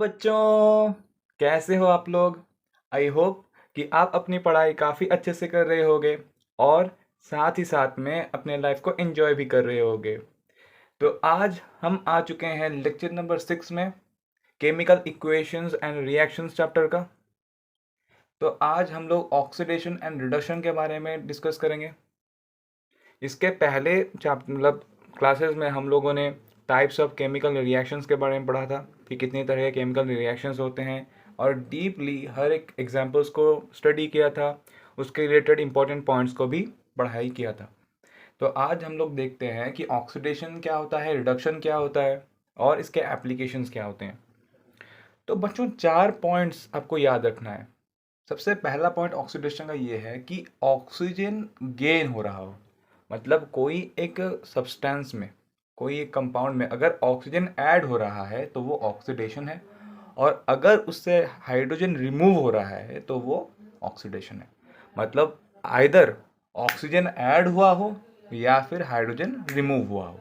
बच्चों, कैसे हो आप लोग? आई होप कि आप अपनी पढ़ाई काफ़ी अच्छे से कर रहे होगे और साथ ही साथ में अपने लाइफ को एंजॉय भी कर रहे होगे। तो आज हम आ चुके हैं लेक्चर नंबर 6 में, chemical equations and reactions chapter का। तो आज हम लोग ऑक्सीडेशन एंड रिडक्शन के बारे में डिस्कस करेंगे। इसके पहले मतलब क्लासेस में हम लोगों ने टाइप्स ऑफ केमिकल रिएक्शंस के बारे में पढ़ा था कि कितनी तरह के केमिकल रिएक्शंस होते हैं और डीपली हर एक एग्जांपल्स को स्टडी किया था, उसके रिलेटेड इंपॉर्टेंट पॉइंट्स को भी पढ़ाई किया था। तो आज हम लोग देखते हैं कि ऑक्सीडेशन क्या होता है, रिडक्शन क्या होता है और इसके एप्लीकेशंस क्या होते हैं। तो बच्चों 4 पॉइंट्स आपको याद रखना है। सबसे पहला पॉइंट ऑक्सीडेशन का ये है कि ऑक्सीजन गेन हो रहा हो, मतलब कोई एक सब्सटेंस में, कोई एक कंपाउंड में अगर ऑक्सीजन ऐड हो रहा है तो वो ऑक्सीडेशन है, और अगर उससे हाइड्रोजन रिमूव हो रहा है तो वो ऑक्सीडेशन है। मतलब आइदर ऑक्सीजन ऐड हुआ हो या फिर हाइड्रोजन रिमूव हुआ हो,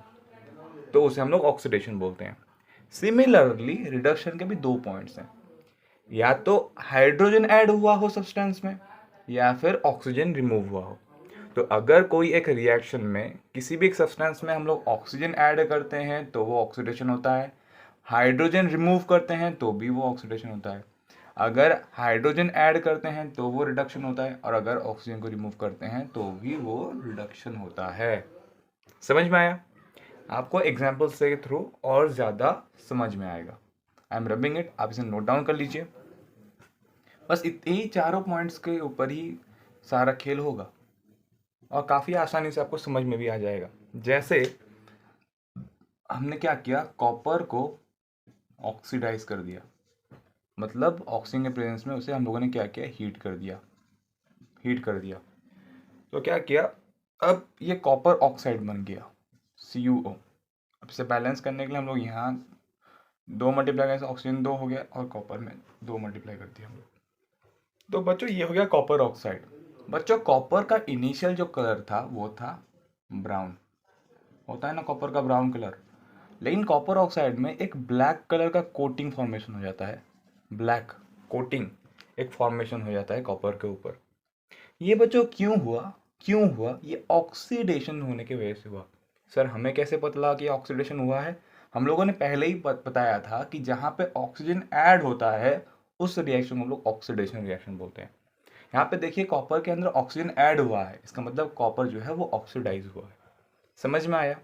तो उसे हम लोग ऑक्सीडेशन बोलते हैं। सिमिलरली रिडक्शन के भी 2 पॉइंट्स हैं, या तो हाइड्रोजन ऐड हुआ हो सब्सटेंस में या फिर ऑक्सीजन रिमूव हुआ हो। तो अगर कोई एक रिएक्शन में किसी भी एक सब्सटेंस में हम लोग ऑक्सीजन ऐड करते हैं तो वो ऑक्सीडेशन होता है, हाइड्रोजन रिमूव करते हैं तो भी वो ऑक्सीडेशन होता है। अगर हाइड्रोजन ऐड करते हैं तो वो रिडक्शन होता है, और अगर ऑक्सीजन को रिमूव करते हैं तो भी वो रिडक्शन होता है। समझ में आया? आपको एग्जाम्पल्स के थ्रू और ज़्यादा समझ में आएगा। आई एम रबिंग इट, आप इसे नोट डाउन कर लीजिए। बस इतने ही चारों पॉइंट्स के ऊपर ही सारा खेल होगा और काफ़ी आसानी से आपको समझ में भी आ जाएगा। जैसे हमने क्या किया, कॉपर को ऑक्सीडाइज कर दिया, मतलब ऑक्सीजन के प्रेजेंस में उसे हम लोगों ने क्या किया, हीट कर दिया। तो क्या किया, अब ये कॉपर ऑक्साइड बन गया CuO। अब इसे बैलेंस करने के लिए हम लोग यहाँ 2 मल्टीप्लाई करके ऑक्सीजन 2 हो गया और कॉपर में 2 मल्टीप्लाई कर दिया हम लोग। तो बच्चों ये हो गया कॉपर ऑक्साइड। बच्चों कॉपर का इनिशियल जो कलर था वो था ब्राउन, होता है ना कॉपर का ब्राउन कलर। लेकिन कॉपर ऑक्साइड में एक ब्लैक कलर का कोटिंग फॉर्मेशन हो जाता है, ब्लैक कोटिंग एक फॉर्मेशन हो जाता है कॉपर के ऊपर। ये बच्चों क्यों हुआ? ये ऑक्सीडेशन होने की वजह से हुआ। सर हमें कैसे पता लगा कि ऑक्सीडेशन हुआ है? हम लोगों ने पहले ही बताया था कि जहाँ पे ऑक्सीजन ऐड होता है उस रिएक्शन को हम लोग ऑक्सीडेशन रिएक्शन बोलते हैं। यहाँ पे देखिए कॉपर के अंदर ऑक्सीजन ऐड हुआ है, इसका मतलब कॉपर जो है वो ऑक्सीडाइज हुआ है। समझ में आया?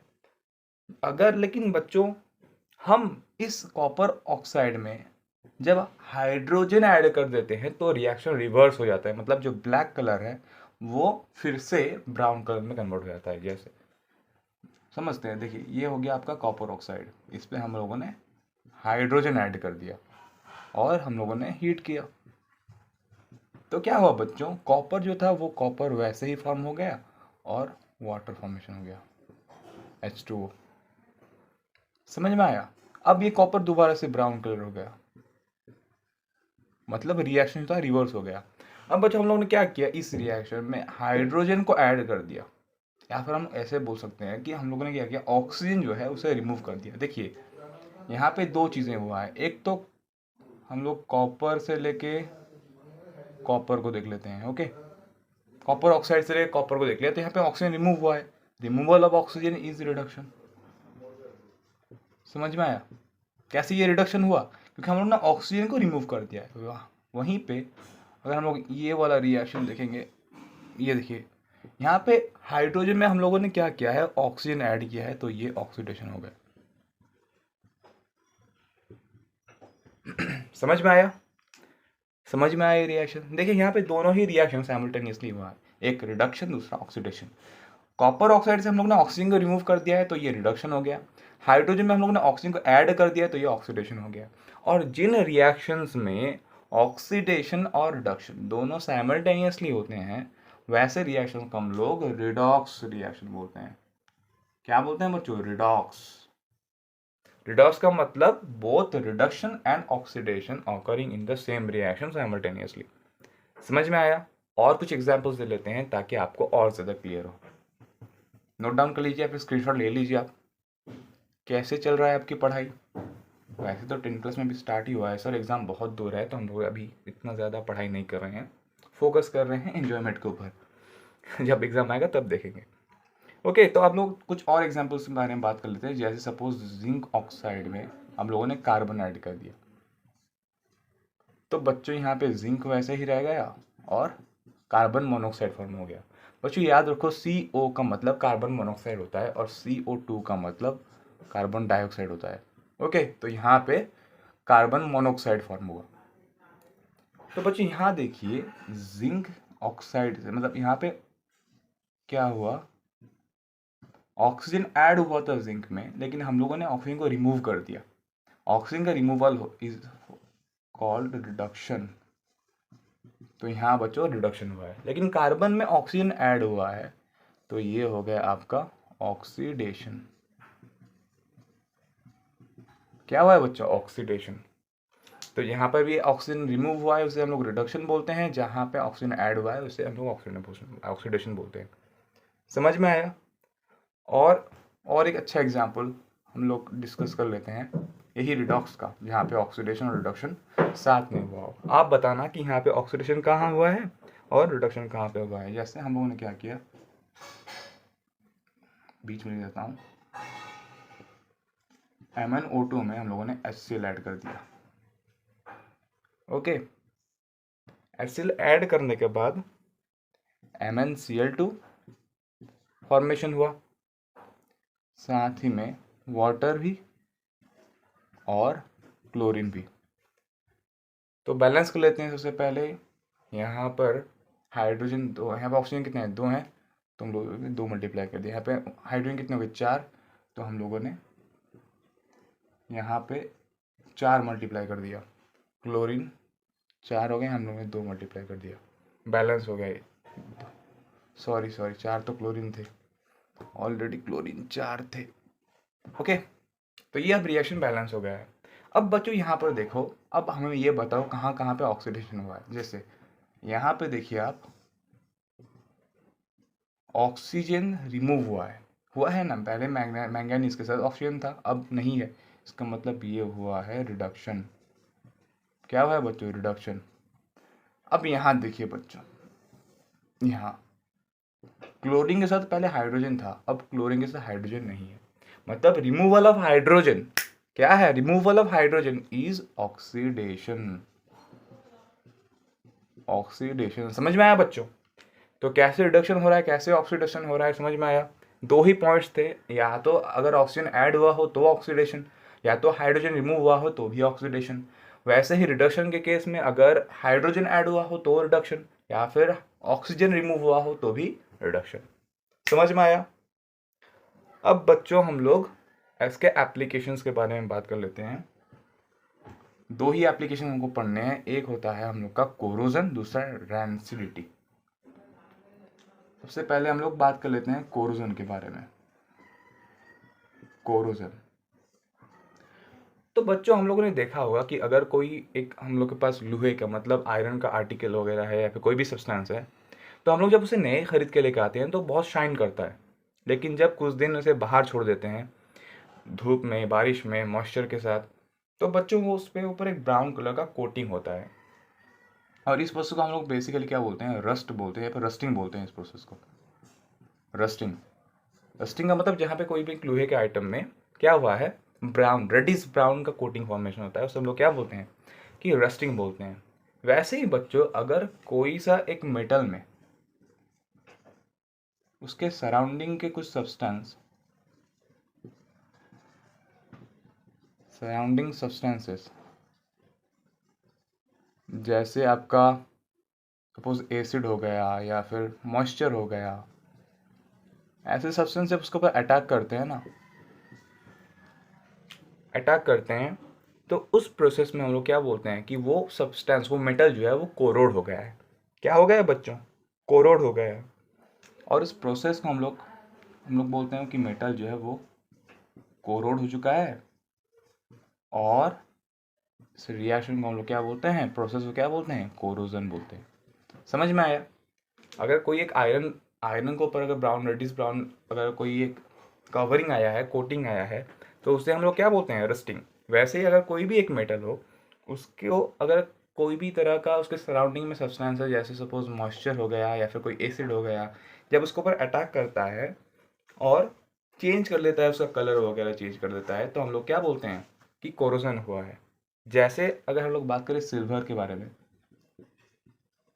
अगर लेकिन बच्चों हम इस कॉपर ऑक्साइड में जब हाइड्रोजन ऐड कर देते हैं तो रिएक्शन रिवर्स हो जाता है, मतलब जो ब्लैक कलर है वो फिर से ब्राउन कलर में कन्वर्ट हो जाता है। जैसे समझते हैं, देखिए ये हो गया आपका कॉपर ऑक्साइड, इस पे हम लोगों ने हाइड्रोजन ऐड कर दिया और हम लोगों ने हीट किया। तो क्या हुआ बच्चों, कॉपर जो था वो कॉपर वैसे ही फॉर्म हो गया और वाटर फॉर्मेशन हो गया, H2O। समझ में आया? अब ये कॉपर दोबारा से ब्राउन कलर हो गया, मतलब रिएक्शन था रिवर्स हो गया। अब बच्चों हम लोगों ने क्या किया, इस रिएक्शन में हाइड्रोजन को ऐड कर दिया, या फिर हम ऐसे बोल सकते हैं कि हम लोगों ने क्या किया, ऑक्सीजन जो है उसे रिमूव कर दिया। देखिए यहाँ पे 2 चीज़ें हुआ है, एक तो हम लोग कॉपर से लेके कॉपर को देख लेते हैं। ओके, कॉपर ऑक्साइड से लेके कॉपर को देख लिया, तो यहाँ पे ऑक्सीजन रिमूव हुआ है, removal of oxygen is reduction. समझ में आया कैसे ये रिडक्शन हुआ? क्योंकि हम लोग ने ऑक्सीजन को रिमूव कर दिया है। वहीं पे अगर हम लोग ये वाला रिएक्शन देखेंगे, ये देखिए यहाँ पे हाइड्रोजन में हम लोगों ने क्या किया है, ऑक्सीजन ऐड किया है, तो ये ऑक्सीडेशन हो गया। समझ में आया? समझ में आया ये रिएक्शन? देखिए यहाँ पे दोनों ही रिएक्शन साइमल्टेनियसली हुआ है, एक रिडक्शन दूसरा ऑक्सीडेशन। कॉपर ऑक्साइड से हम लोग ने ऑक्सीजन को रिमूव कर दिया है तो ये रिडक्शन हो गया, हाइड्रोजन में हम लोग ने ऑक्सीजन को ऐड कर दिया तो ये ऑक्सीडेशन हो गया। और जिन रिएक्शंस में ऑक्सीडेशन और रिडक्शन दोनों साइमल्टेनियसली होते हैं वैसे रिएक्शन को हम लोग रिडॉक्स रिएक्शन बोलते हैं। क्या बोलते हैं बच्चों? रिडॉक्स। रिडॉक्स का मतलब both reduction and oxidation occurring in the same reaction simultaneously. समझ में आया? और कुछ एग्जांपल्स दे लेते हैं ताकि आपको और ज़्यादा क्लियर हो। नोट डाउन कर लीजिए, फिर स्क्रीनशॉट ले लीजिए आप। कैसे चल रहा है आपकी पढ़ाई? वैसे तो 10 क्लास में भी स्टार्ट ही हुआ है सर, एग्ज़ाम बहुत दूर है तो हम लोग अभी इतना ज़्यादा पढ़ाई नहीं कर रहे हैं, फोकस कर रहे हैं एन्जॉयमेंट के ऊपर। जब एग्ज़ाम आएगा तब देखेंगे। ओके, तो आप लोग कुछ और एग्जांपल्स के बारे में बात कर लेते हैं। जैसे सपोज जिंक ऑक्साइड में हम लोगों ने कार्बन ऐड कर दिया, तो बच्चों यहाँ पे जिंक वैसे ही रह गया और कार्बन मोनोऑक्साइड फॉर्म हो गया। बच्चों याद रखो CO का मतलब कार्बन मोनोऑक्साइड होता है और CO2 का मतलब कार्बन डाइऑक्साइड होता है। ओके, तो यहाँ पे कार्बन मोनोऑक्साइड फॉर्म हुआ। तो बच्चों यहाँ देखिए जिंक ऑक्साइड से मतलब यहाँ पे क्या हुआ, ऑक्सीजन ऐड हुआ था जिंक में, लेकिन हम लोगों ने ऑक्सीजन को रिमूव कर दिया। ऑक्सीजन का रिमूवल इज कॉल्ड रिडक्शन। तो यहाँ बच्चों रिडक्शन हुआ है, लेकिन कार्बन में ऑक्सीजन ऐड हुआ है तो ये हो गया आपका ऑक्सीडेशन। क्या हुआ है बच्चों, ऑक्सीडेशन। तो यहाँ पर भी ऑक्सीजन रिमूव हुआ है उसे हम लोग रिडक्शन बोलते हैं, जहाँ पे ऑक्सीजन ऐड हुआ है उसे हम लोग ऑक्सीडेशन बोलते हैं। समझ में आया। और एक अच्छा एग्जाम्पल हम लोग डिस्कस कर लेते हैं, यही रिडॉक्स का, जहाँ पे ऑक्सीडेशन और रिडक्शन साथ में हुआ हो। आप बताना कि यहाँ पे ऑक्सीडेशन कहाँ हुआ है और रिडक्शन कहाँ पे हुआ है। जैसे हम लोगों ने क्या किया, बीच में ले जाता हूँ, MnO2 में हम लोगों ने HCl ऐड कर दिया। ओके, HCl ऐड करने के बाद MnCl2 फॉर्मेशन हुआ, साथ ही में वाटर भी और क्लोरीन भी। तो बैलेंस कर लेते हैं। सबसे पहले यहाँ पर हाइड्रोजन दो, यहाँ पर ऑक्सीजन कितने हैं, 2 हैं, तो हम लोगों ने 2 मल्टीप्लाई कर दिया। यहाँ पे हाइड्रोजन कितने हो गए, 4, तो हम लोगों ने यहाँ पे 4 मल्टीप्लाई कर दिया। क्लोरीन 4 हो गए, हम लोगों ने 2 मल्टीप्लाई कर दिया, बैलेंस हो गए। सॉरी 4 तो क्लोरीन थे, ऑलरेडी क्लोरीन 4 थे। ओके, तो ये अब रिएक्शन बैलेंस हो गया है। अब बच्चों यहाँ पर देखो, अब हमें ये बताओ कहाँ कहाँ पे ऑक्सीडेशन हुआ है। जैसे यहाँ पे देखिए आप, ऑक्सीजन रिमूव हुआ है ना, पहले मैंगनीज के साथ ऑक्सीजन था, अब नहीं है, इसका मतलब ये हुआ है रिडक्शन। क्या हुआ है बच्चों, रिडक्शन। अब यहाँ देखिए बच्चों, यहाँ क्लोरीन के साथ पहले हाइड्रोजन था, अब क्लोरीन के साथ हाइड्रोजन नहीं है, मतलब रिमूवल ऑफ हाइड्रोजन। क्या है, removal of hydrogen is oxidation. Oxidation समझ में आया बच्चों। तो कैसे रिडक्शन हो रहा है, कैसे ऑक्सीडेशन हो रहा है, समझ में आया। 2 ही पॉइंट्स थे, या तो अगर ऑक्सीजन ऐड हुआ हो तो ऑक्सीडेशन, या तो हाइड्रोजन रिमूव हुआ हो तो भी ऑक्सीडेशन। वैसे ही रिडक्शन के केस में अगर हाइड्रोजन ऐड हुआ हो तो रिडक्शन, या फिर ऑक्सीजन रिमूव हुआ हो तो भी रिडक्शन। समझ में आया। अब बच्चों हम लोग इसके एप्लीकेशंस के बारे में बात कर लेते हैं। 2 ही एप्लीकेशन हमको पढ़ने हैं, एक होता है हम लोग का कोरोजन, दूसरा रैंसिडिटी। सबसे पहले हम लोग बात कर लेते हैं कोरोजन के बारे में। कोरोजन, तो बच्चों हम लोगों ने देखा होगा कि अगर कोई एक हम लोग के पास लोहे का मतलब आयरन का आर्टिकल वगैरह है या फिर कोई भी सब्सटेंस है, तो हम लोग जब उसे नए खरीद के लेके आते हैं तो बहुत शाइन करता है, लेकिन जब कुछ दिन उसे बाहर छोड़ देते हैं धूप में, बारिश में, मॉइस्चर के साथ, तो बच्चों को उस पर ऊपर एक ब्राउन कलर का कोटिंग होता है। और इस प्रोसेस को हम लोग बेसिकली क्या बोलते हैं, रस्ट बोलते हैं या फिर रस्टिंग बोलते हैं इस प्रोसेस को। रस्टिंग, रस्टिंग का मतलब जहाँ पे कोई भी लोहे के आइटम में क्या हुआ है, ब्राउन, रेडिश ब्राउन का कोटिंग फॉर्मेशन होता है, उसे हम लोग क्या बोलते हैं कि रस्टिंग बोलते हैं। वैसे ही बच्चों अगर कोई सा एक मेटल में उसके सराउंडिंग के कुछ सब्सटेंस, सराउंडिंग सब्सटेंसेस, जैसे आपका सपोज एसिड हो गया या फिर मॉइस्चर हो गया, ऐसे सब्सटेंस जब उसके ऊपर अटैक करते हैं ना, अटैक करते हैं, तो उस प्रोसेस में हम लोग क्या बोलते हैं कि वो सब्सटेंस, वो मेटल जो है वो कोरोड हो गया है। क्या हो गया है बच्चों, कोरोड हो गया है। और इस प्रोसेस को हम लोग बोलते हैं कि मेटल जो है वो कोरोड हो चुका है, और इस रिएक्शन को हम लोग क्या बोलते हैं, प्रोसेस को क्या बोलते हैं, कोरोजन बोलते हैं। समझ में आया। अगर कोई एक आयरन के ऊपर अगर ब्राउन, रेडिश ब्राउन, अगर कोई एक कवरिंग आया है, कोटिंग आया है, तो उसे हम लोग क्या बोलते हैं, रस्टिंग। वैसे ही अगर कोई भी एक मेटल हो, उसको अगर कोई भी तरह का उसके सराउंडिंग में सब्सटेंस है, जैसे सपोज मॉइस्चर हो गया या फिर कोई एसिड हो गया, जब उसके ऊपर अटैक करता है और चेंज कर लेता है, उसका कलर वगैरह चेंज कर देता है, तो हम लोग क्या बोलते हैं कि कोरोजन हुआ है। जैसे अगर हम लोग बात करें सिल्वर के बारे में,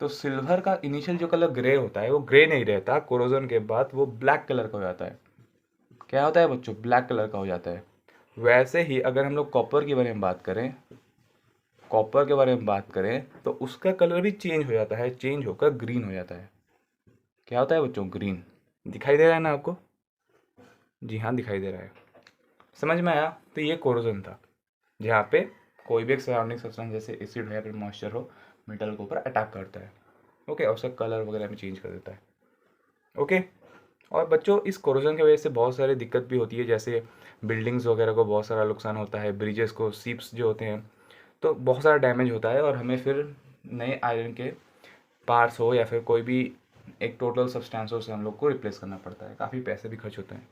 तो सिल्वर का इनिशियल जो कलर ग्रे होता है वो ग्रे नहीं रहता, कोरोजन के बाद वो ब्लैक कलर का हो जाता है। क्या होता है बच्चों? ब्लैक कलर का हो जाता है। वैसे ही अगर हम लोग कॉपर के बारे में बात करें, कॉपर के बारे में बात करें तो उसका कलर भी चेंज हो जाता है, चेंज होकर ग्रीन हो जाता है। क्या होता है बच्चों? ग्रीन। दिखाई दे रहा है ना आपको? जी हाँ, दिखाई दे रहा है। समझ में आया? तो ये कोरोजन था, जहाँ पे कोई भी एक सराउंडिंग सब्सटेंस जैसे एसिड हो या फिर मॉइस्चर हो, मेटल के ऊपर अटैक करता है। ओके, और उसका कलर वगैरह में चेंज कर देता है। ओके। और बच्चों, इस कोरोजन की वजह से बहुत सारी दिक्कत भी होती है, जैसे बिल्डिंग्स वगैरह को बहुत सारा नुकसान होता है, ब्रिजेस को, शिप्स जो होते हैं, तो बहुत सारा डैमेज होता है और हमें फिर नए आयरन के पार्ट्स हो या फिर कोई भी एक टोटल सब्सटेंस हो, उसे हम लोग को रिप्लेस करना पड़ता है। काफ़ी पैसे भी खर्च होते हैं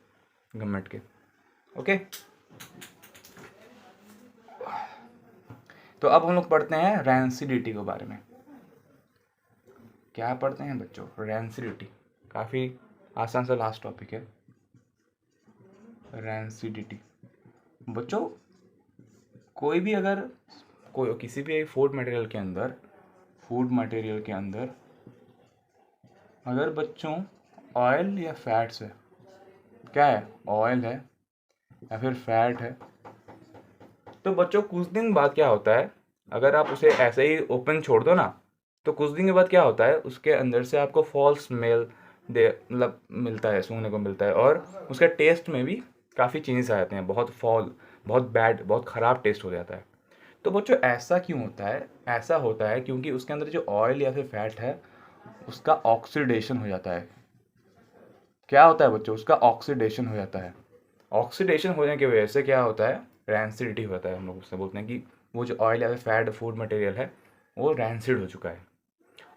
गवर्नमेंट के। ओके, तो अब हम लोग पढ़ते हैं रैंसिडिटी के बारे में। क्या पढ़ते हैं बच्चों? रैंसिडिटी। काफ़ी आसान सा लास्ट टॉपिक है, रैंसिडिटी। बच्चों, कोई भी अगर कोई किसी भी फूड मटेरियल के अंदर, फूड मटेरियल के अंदर अगर बच्चों ऑयल या फैट्स है, क्या है? ऑयल है या फिर फैट है, तो बच्चों कुछ दिन बाद क्या होता है, अगर आप उसे ऐसे ही ओपन छोड़ दो ना, तो कुछ दिन के बाद क्या होता है, उसके अंदर से आपको फॉल्स स्मेल दे मतलब मिलता है, सूंघने को मिलता है, और उसके टेस्ट में भी काफ़ी चेंजेस आ जाते हैं, बहुत फॉल, बहुत बैड, बहुत ख़राब टेस्ट हो जाता है। तो बच्चों ऐसा क्यों होता है? ऐसा होता है क्योंकि उसके अंदर जो ऑयल या फिर फैट है, उसका ऑक्सीडेशन हो जाता है। क्या होता है बच्चों? उसका ऑक्सीडेशन हो जाता है। ऑक्सीडेशन होने की वजह से क्या होता है? रैंसिडिटी होता है। हम लोग उससे बोलते हैं कि वो जो ऑयल या फैट फूड मटेरियल है वो रैंसिड हो चुका है।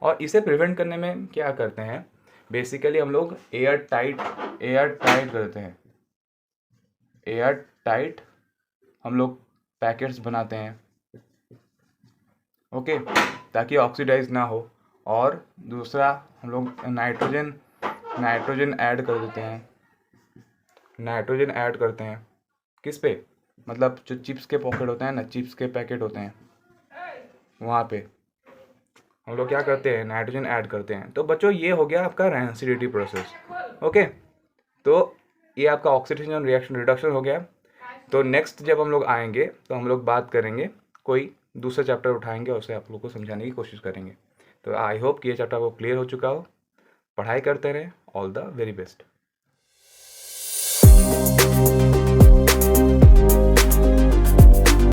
और इसे प्रिवेंट करने में क्या करते हैं? बेसिकली हम लोग एयर टाइट करते हैं। एयर टाइट हम लोग पैकेट्स बनाते हैं, ओके, ताकि ऑक्सीडाइज ना हो। और दूसरा, हम लोग नाइट्रोजन ऐड कर देते हैं। नाइट्रोजन ऐड करते हैं किस पे? मतलब जो चिप्स के पॉकेट होते हैं ना, चिप्स के पैकेट होते हैं, वहाँ पे हम लोग क्या करते हैं? नाइट्रोजन ऐड करते हैं। तो बच्चों ये हो गया आपका रैंसिडिटी प्रोसेस। ओके, तो ये आपका ऑक्सीडेशन रिएक्शन रिडक्शन हो गया। तो नेक्स्ट जब हम लोग आएंगे तो हम लोग बात करेंगे, कोई दूसरा चैप्टर उठाएंगे और उसे आप लोग को समझाने की कोशिश करेंगे। तो आई होप कि ये चैप्टर आपको क्लियर हो चुका हो। पढ़ाई करते रहें। All the very best.